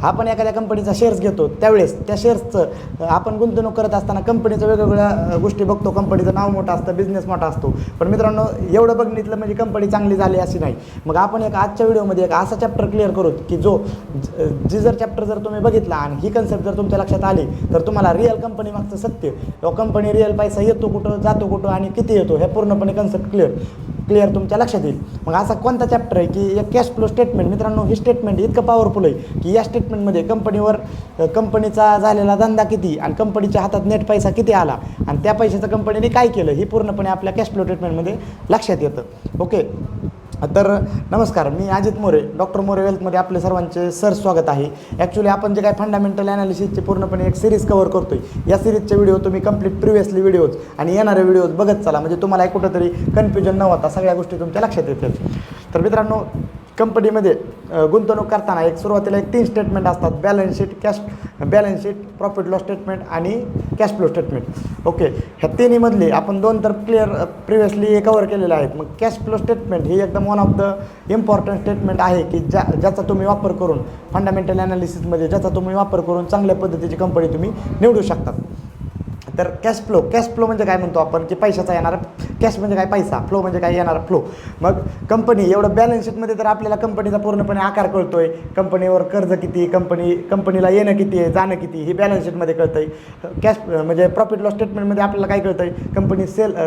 आपण एखाद्या कंपनीचा शेअर्स घेतो त्यावेळेस त्या शेअर्सचं आपण गुंतवणूक करत असताना कंपनीचं वेगवेगळ्या गोष्टी बघतो. कंपनीचं नाव मोठं असतं, बिझनेस मोठा असतो. पण मित्रांनो, एवढं बघितलं म्हणजे कंपनी चांगली झाली अशी नाही. मग आपण एक आजच्या व्हिडिओमध्ये एक असा चॅप्टर क्लिअर करू की जी जर चॅप्टर जर तुम्ही बघितला आणि ही कन्सेप्ट जर तुमच्या लक्षात आली तर तुम्हाला रिअल कंपनी मागचं सत्य किंवा कंपनी रिअल पैसा येतो कुठं, जातो कुठं आणि किती येतो हे पूर्णपणे कन्सेप्ट क्लिअर तुमच्या लक्षात येईल. मग असा कोणता चॅप्टर आहे की एक कॅश फ्लो स्टेटमेंट. मित्रांनो, ही स्टेटमेंट इतकं पॉवरफुल आहे की या स्टेटमेंटमध्ये कंपनीचा झालेला धंदा किती आणि कंपनीच्या हातात नेट पैसा किती आला आणि त्या पैशाचं कंपनीने काय केलं हे पूर्णपणे आपल्या कॅश फ्लो स्टेटमेंटमध्ये लक्षात येतं. ओके, तर नमस्कार, मी अजित मोरे, डॉक्टर मोरे वेल्थमध्ये आपले सर्वांचे स्वागत आहे. ॲक्च्युली आपण जे काय फंडामेंटल ॲनालिसिसचे पूर्णपणे एक सिरीज कव्हर करतो आहे. या सिरीजचे व्हिडिओ तुम्ही कंप्लीट प्रिव्हियसली व्हिडिओज आणि येणारे व्हिडिओज बघत चला, म्हणजे तुम्हाला कुठंतरी कन्फ्युजन न होता सगळ्या गोष्टी तुमच्या लक्षात येतील. तर मित्रांनो, कंपनीमध्ये गुंतवणूक करताना सुरुवातीला 3 स्टेटमेंट असतात: balance sheet, profit loss statement आणि कॅश फ्लो स्टेटमेंट. ओके, ह्या तिन्हीमधले आपण 2 तर प्रिव्हियसली कव्हर केलेले आहेत. मग कॅश फ्लो स्टेटमेंट ही एकदम one of the important statement आहे की ज्याचा तुम्ही वापर करून फंडामेंटल ॲनालिसिसमध्ये चांगल्या पद्धतीची कंपनी तुम्ही निवडू शकतात. तर कॅश फ्लो म्हणजे काय म्हणतो आपण की पैशाचा येणारा, कॅश म्हणजे काय पैसा, फ्लो म्हणजे काय येणारा फ्लो. मग कंपनी एवढं बॅलन्स शीटमध्ये तर आपल्याला कंपनीचा पूर्णपणे आकार कळतो आहे. कंपनीवर कर्ज किती, कंपनीला येणं किती आहे, जाणं किती, हे बॅलन्स शीटमध्ये कळतं आहे. कॅश म्हणजे प्रॉफिट लॉस स्टेटमेंटमध्ये आपल्याला काय कळतं आहे, कंपनी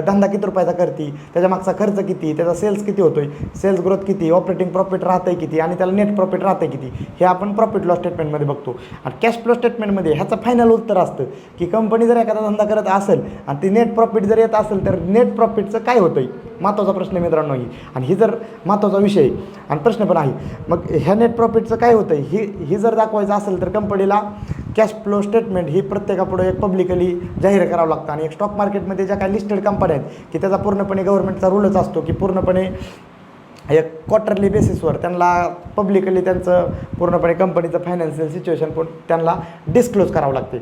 धंदा किती रुपयाचा करते, त्याच्या मागचा खर्च किती, त्याचा सेल्स किती होतो आहे, सेल्स ग्रोथ किती, ऑपरेटिंग प्रॉफिट राहतं आहे किती आणि त्याला नेट प्रॉफिट राहतं आहे किती, हे आपण प्रॉफिट लॉस स्टेटमेंटमध्ये बघतो. आणि कॅश फ्लो स्टेटमेंटमध्ये ह्याचं फायनल उत्तर असतं की कंपनी जर एखादा धंदा करत असेल आणि ती नेट प्रॉफिट जर येत असेल तर नेट प्रॉफिटचं काय होतं आहे, महत्त्वाचा प्रश्न मित्रांनो ही. आणि ही जर महत्त्वाचा विषय आणि प्रश्न पण आहे. मग ह्या नेट प्रॉफिटचं काय होतं आहे ही जर दाखवायचं असेल तर कंपनीला कॅश फ्लो स्टेटमेंट ही प्रत्येकापुढे एक पब्लिकली जाहीर करावं लागतं. आणि एक स्टॉक मार्केटमध्ये ज्या काही लिस्टेड कंपन्या आहेत की त्याचा पूर्णपणे गव्हर्नमेंटचा रूलच असतो की पूर्णपणे एक क्वार्टरली बेसिसवर त्यांना पब्लिकली त्यांचं पूर्णपणे कंपनीचं फायनान्शियल सिच्युएशन पण त्यांना डिस्क्लोज करावं लागते.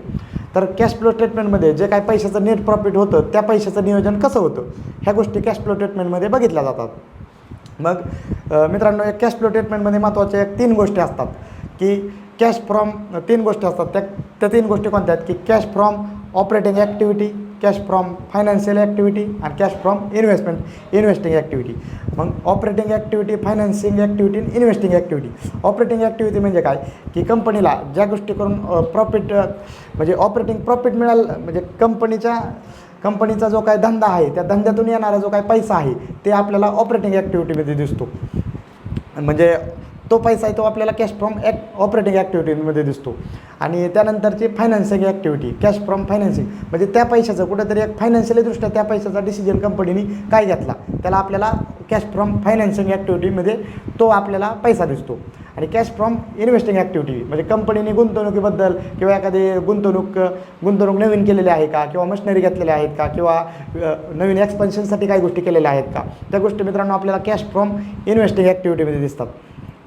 तर कॅश फ्लो स्टेटमेंटमध्ये जे काय पैशाचं नेट प्रॉफिट होतं त्या पैशाचं नियोजन कसं होतं ह्या गोष्टी कॅश फ्लो स्टेटमेंटमध्ये बघितल्या जातात. मग मित्रांनो, एक कॅश फ्लो स्टेटमेंटमध्ये महत्त्वाच्या 3 गोष्टी असतात की कॅश फ्रॉम 3 गोष्टी असतात. त्या 3 गोष्टी कोणत्या आहेत की cash from operating activity, cash from financial activity आणि कॅश फ्रॉम इन्व्हेस्टिंग ॲक्टिव्हिटी. मग operating activity, financing activity, investing activity. Operating activity म्हणजे काय की कंपनीला ज्या गोष्टी करून प्रॉफिट म्हणजे ऑपरेटिंग प्रॉफिट मिळालं, म्हणजे कंपनीचा जो काय धंदा आहे त्या धंद्यातून येणारा जो काय पैसा आहे ते आपल्याला ऑपरेटिंग ॲक्टिव्हिटीमध्ये दिसतो. म्हणजे तो पैसा आहे तो आपल्याला कॅश फ्रॉम ऑपरेटिंग ॲक्टिव्हिटीमध्ये दिसतो. आणि त्यानंतरची financing activity, cash from financing, म्हणजे त्या पैशाचं कुठेतरी एक फायनान्शियलीदृष्ट्या त्या पैशाचा डिसिजन कंपनीने काय घेतला त्याला आपल्याला कॅश फ्रॉम फायनान्सिंग ॲक्टिव्हिटीमध्ये तो आपल्याला पैसा दिसतो. आणि कॅश फ्रॉम इन्व्हेस्टिंग ॲक्टिव्हिटी म्हणजे कंपनीने गुंतवणुकीबद्दल किंवा एखादी गुंतवणूक नवीन केलेली आहे का, किंवा मशिनरी घेतलेल्या आहेत का, किंवा नवीन एक्सपेन्शनसाठी काही गोष्टी केलेल्या आहेत का, त्या गोष्टी मित्रांनो आपल्याला कॅश फ्रॉम इन्व्हेस्टिंग ॲक्टिव्हिटीमध्ये दिसतात.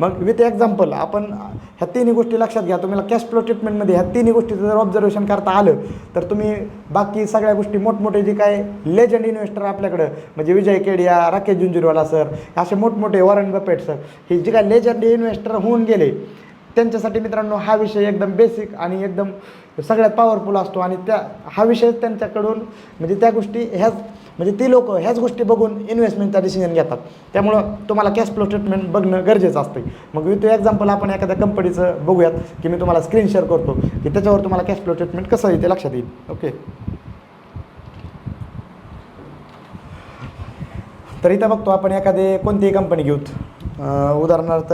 मग विथ एक्झाम्पल आपण ह्या 3 गोष्टी लक्षात घ्या. तुम्हाला कॅश फ्लो स्टेटमेंटमध्ये ह्या 3 गोष्टीचं जर ऑब्झर्वेशन करता आलं तर तुम्ही बाकी सगळ्या गोष्टी मोठमोठे जे काय लेजंड इन्व्हेस्टर आपल्याकडं म्हणजे विजय केडिया, राकेश झुंझुनवाला सर, असे मोठमोठे वॉरन बफेट सर, हे जे काय लेजंड इन्व्हेस्टर होऊन गेले त्यांच्यासाठी मित्रांनो हा विषय एकदम बेसिक आणि एकदम सगळ्यात पॉवरफुल असतो. आणि हा विषय त्यांच्याकडून म्हणजे त्या गोष्टी म्हणजे ती लोक ह्याच गोष्टी बघून इन्व्हेस्टमेंटचा डिसिजन घेतात. त्यामुळं तुम्हाला कॅश फ्लो स्टेटमेंट बघणं गरजेचं असतं. मग विथ एक्झाम्पल आपण एखाद्या कंपनीचं बघूयात की मी तुम्हाला स्क्रीन शेअर करतो की त्याच्यावर तुम्हाला कॅश फ्लो स्टेटमेंट कसं येईल ते लक्षात येईल. ओके, तर इथं बघतो आपण एखादी कोणतीही कंपनी घेऊत, उदाहरणार्थ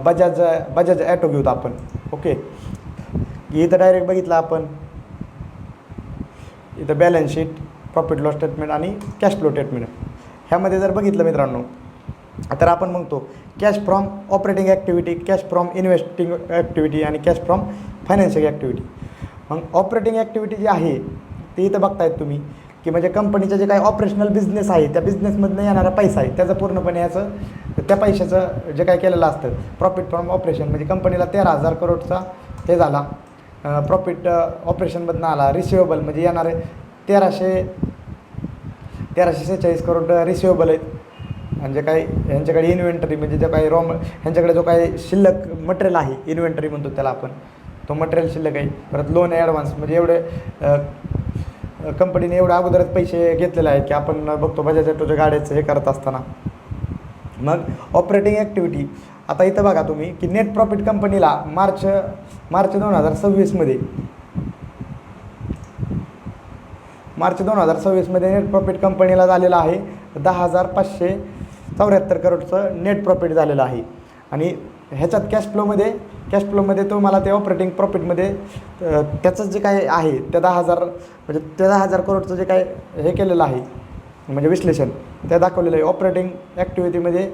बजाज ॲटो घेऊत आपण. ओके, इथं डायरेक्ट बघितलं आपण, इथं balance sheet, profit loss statement आणि कॅश फ्लो स्टेटमेंट ह्यामध्ये जर बघितलं मित्रांनो तर आपण म्हणतो cash from operating activity, cash from investing activity आणि कॅश फ्रॉम फायनान्शियल ॲक्टिव्हिटी. मग ऑपरेटिंग ॲक्टिव्हिटी जी आहे ती इथं बघतायत तुम्ही की म्हणजे कंपनीचं जे काही ऑपरेशनल बिझनेस आहे त्या बिझनेसमधनं येणारा पैसा आहे त्याचं पूर्णपणे त्या पैशाचं जे काय केलेलं असतं प्रॉफिट फ्रॉम ऑपरेशन, म्हणजे कंपनीला 13,000 करोडचा हे झाला प्रॉफिट ऑपरेशनमधनं आला. रिसिवेबल म्हणजे येणारे 1346 करोड रिसिवेबल आहेत. आणि जे काही ह्यांच्याकडे इन्व्हेंटरी म्हणजे जे काही ह्यांच्याकडे जो काही शिल्लक मटेरियल आहे, इन्व्हेंटरी म्हणतो त्याला आपण, तो मटेरियल शिल्लक आहे. परत लोन ॲडव्हान्स म्हणजे एवढे कंपनीने एवढं अगोदरच पैसे घेतलेले आहेत की आपण बघतो बजाज ऑटोच्या गाड्याचं हे करत असताना. मग ऑपरेटिंग ॲक्टिव्हिटी, आता इथं बघा तुम्ही की नेट प्रॉफिट कंपनीला मार्च 2026मध्ये नेट प्रॉफिट कंपनीला झालेला आहे 10,574 करोडचं नेट प्रॉफिट झालेलं आहे. आणि ह्याच्यात कॅश फ्लोमध्ये तुम्हाला ते ऑपरेटिंग प्रॉफिटमध्ये त्याचं जे काय आहे त्या 10,000 करोडचं जे काय हे केलेलं आहे म्हणजे विश्लेषण ते दाखवलेलं आहे. ऑपरेटिंग ॲक्टिव्हिटीमध्ये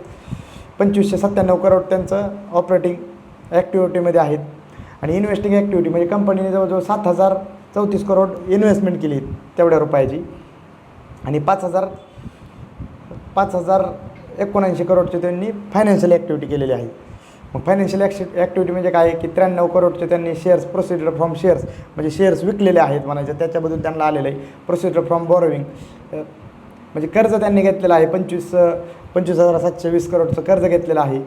2,597 करोड त्यांचं ऑपरेटिंग ॲक्टिव्हिटीमध्ये आहेत. आणि इन्व्हेस्टिंग ॲक्टिव्हिटी म्हणजे कंपनीने जवळजवळ 7,034 करोड इन्व्हेस्टमेंट केली तेवढ्या रुपयाची. आणि 5,079 करोडचे त्यांनी फायनान्शियल ॲक्टिव्हिटी केलेली आहे. मग फायनान्शियल ॲक्टिव्हिटी म्हणजे काय की 93 करोडचे त्यांनी शेअर्स प्रोसिजर फ्रॉम शेअर्स म्हणजे शेअर्स विकलेले आहेत म्हणायचे, त्याच्याबद्दल त्यांना आलेलं आहे. प्रोसिजर फ्रॉम बॉरोविंग म्हणजे कर्ज त्यांनी घेतलेलं आहे 25,720 करोडचं कर्ज घेतलेलं आहे.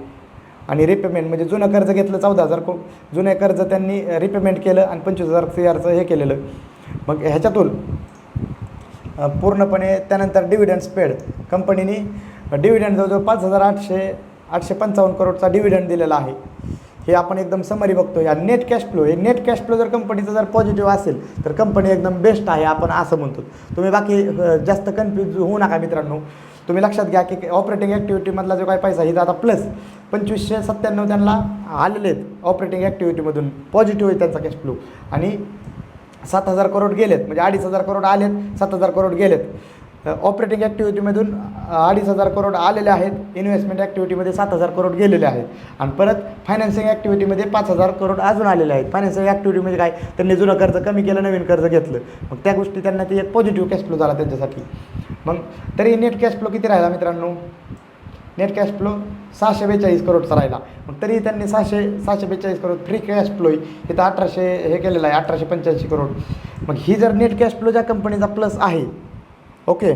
आणि रिपेमेंट म्हणजे जुनं कर्ज घेतलं 14,000 जुने कर्ज त्यांनी रिपेमेंट केलं आणि 25,000 CRचं हे केलेलं. मग ह्याच्यातून पूर्णपणे त्यानंतर डिव्हिडंड्स पेड, कंपनीने डिव्हिडंड जवळजवळ 5,855 करोडचा डिव्हिडंड दिलेला आहे. हे आपण एकदम समरी बघतो. या नेट कॅश फ्लो जर कंपनीचं जर पॉझिटिव्ह असेल तर कंपनी एकदम बेस्ट आहे आपण असं म्हणतो. तुम्ही बाकी जास्त कन्फ्यूज होऊ नका मित्रांनो. तुम्ही लक्षात घ्या की ऑपरेटिंग ॲक्टिव्हिटीमधला जो काही पैसा हिचा आता प्लस 2,597 त्यांना आलेले आहेत ऑपरेटिंग ॲक्टिव्हिटीमधून, पॉझिटिव्ह आहे त्यांचा कॅश फ्लो. आणि 7,000 करोड गेलेत म्हणजे 2,500 करोड आलेत, 7,000 करोड गेलेत. ऑपरेटिंग ॲक्टिव्हिटीमधून 2,500 करोड आलेले आहेत, इन्व्हेस्टमेंट ॲक्टिव्हिटीमध्ये 7,000 करोड गेलेले आहेत. आणि परत फायनान्सिंग ॲक्टिव्हिटीमध्ये 5,000 करोड अजून आलेले आहेत. फायनान्सिंग ॲक्टिव्हिटीमध्ये काय त्यांनी जुनं कर्ज कमी केलं, नवीन कर्ज घेतलं. मग त्या गोष्टी त्यांना ती एक पॉझिटिव्ह कॅश फ्लो झाला त्यांच्यासाठी. मग तरी नेट कॅश फ्लो किती राहिला मित्रांनो? नेट कॅश फ्लो 642 करोडचा राहिला. मग तरी त्यांनी 642 करोड फ्री कॅश फ्लो इथं 1800 हे केलेलं आहे 1885 करोड. मग ही जर नेट कॅश फ्लो ज्या कंपनीचा प्लस आहे, ओके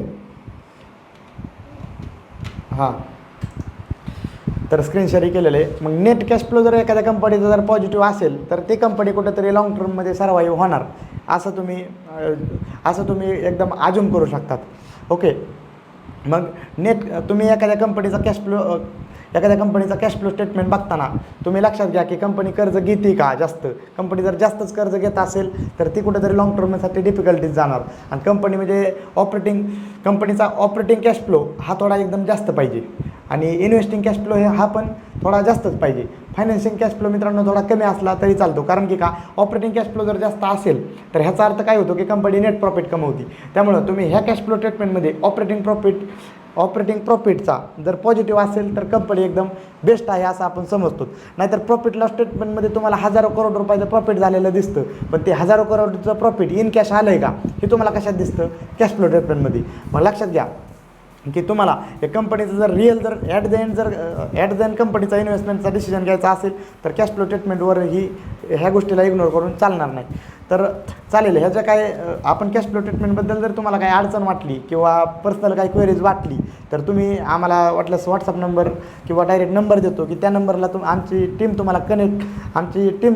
हां, तर स्क्रीन शेअर केलेलं आहे. मग नेट कॅश फ्लो जर एखाद्या कंपनीचा जर पॉझिटिव्ह असेल तर ती कंपनी कुठेतरी लॉंग टर्ममध्ये सर्वाईव्ह होणार असं तुम्ही एकदम अज्यूम करू शकतात. ओके, मग तुम्ही एखाद्या कंपनीचा कॅश फ्लो स्टेटमेंट बघताना तुम्ही लक्षात घ्या की कंपनी कर्ज घेते का जास्त. कंपनी जर जास्तच कर्ज घेत असेल तर ती कुठेतरी लॉंग टर्मसाठी डिफिकल्टीज जाणार. आणि कंपनी म्हणजे कंपनीचा ऑपरेटिंग कॅश फ्लो हा थोडा एकदम जास्त पाहिजे आणि इन्व्हेस्टिंग कॅश फ्लो हा पण थोडा जास्तच पाहिजे. फायनान्शिंग कॅश फ्लो मित्रांनो थोडा कमी असला तरी चालतो, कारण की का ऑपरेटिंग कॅश फ्लो जर जास्त असेल तर ह्याचा अर्थ काय होतो की कंपनी नेट प्रॉफिट कमवती. त्यामुळं तुम्ही ह्या कॅश फ्लो स्टेटमेंटमध्ये ऑपरेटिंग प्रॉफिटचा जर पॉझिटिव्ह असेल तर कंपनी एकदम बेस्ट आहे असं आपण समजतो. नाहीतर प्रॉफिट लॉस स्टेटमेंटमध्ये तुम्हाला 1,000 करोड रुपयाचं प्रॉफिट झालेलं दिसतं, पण ते 1,000 करोडचं प्रॉफिट इन कॅश आलं आहे का हे तुम्हाला कशात दिसतं? कॅश फ्लो स्टेटमेंटमध्ये. मग लक्षात घ्या की तुम्हाला एक कंपनीचं जर ॲट द एंड कंपनीचा इन्व्हेस्टमेंटचा डिसिजन घ्यायचा असेल तर कॅश फ्लो स्टेटमेंटवर ह्या गोष्टीला इग्नोर करून चालणार नाही. तर चालेल. ह्याचं काय आपण कॅश फ्लो स्टेटमेंटबद्दल जर तुम्हाला काही अडचण वाटली किंवा पर्सनल काही क्वेरीज वाटली तर तुम्ही आम्हाला वाटल्यास व्हॉट्सअप नंबर किंवा डायरेक्ट नंबर देतो की त्या नंबरला आमची टीम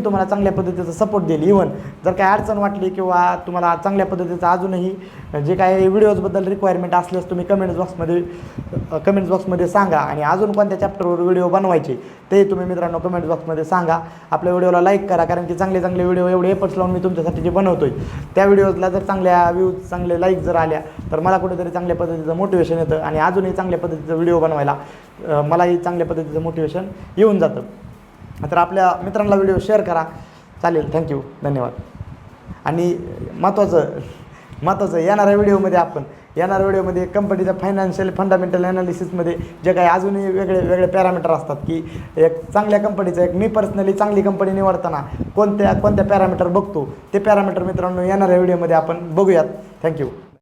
तुम्हाला चांगल्या पद्धतीचा सपोर्ट देईल. इव्हन जर काही अडचण वाटली किंवा तुम्हाला चांगल्या पद्धतीचं अजूनही जे काही व्हिडिओजबद्दल रिक्वायरमेंट असल्यास तुम्ही कमेंट्स बॉक्समध्ये सांगा. आणि अजून कोणत्या चॅप्टरवर व्हिडिओ बनवायचे ते तुम्ही मित्रांनो कमेंट्स बॉक्समध्ये सांगा. आपल्या व्हिडिओला लाईक करा, कारण की चांगले व्हिडिओ एवढे एफर्ट्स लावून मी तुमच्यासाठी जे बनवतोय त्या व्हिडिओजला जर चांगल्या व्ह्यूज चांगले लाईक जर आल्या तर मला कुठेतरी चांगल्या पद्धतीचं मोटिवेशन येतं आणि अजूनही चांगल्या पद्धतीचं व्हिडिओ बनवायला मलाही चांगल्या पद्धतीचं मोटिवेशन येऊन जातं. तर आपल्या मित्रांना व्हिडिओ शेअर करा. चालेल, थँक्यू, धन्यवाद. आणि महत्त्वाचं येणाऱ्या व्हिडिओमध्ये कंपनीच्या फायनान्शियल फंडामेंटल ॲनालिसिसमध्ये जे काही अजूनही वेगळे पॅरामीटर असतात की एक चांगल्या कंपनीचं मी पर्सनली चांगली कंपनी निवडताना कोणत्या पॅरामीटर बघतो ते पॅरामीटर मित्रांनो येणाऱ्या व्हिडिओमध्ये आपण बघूयात. थँक्यू.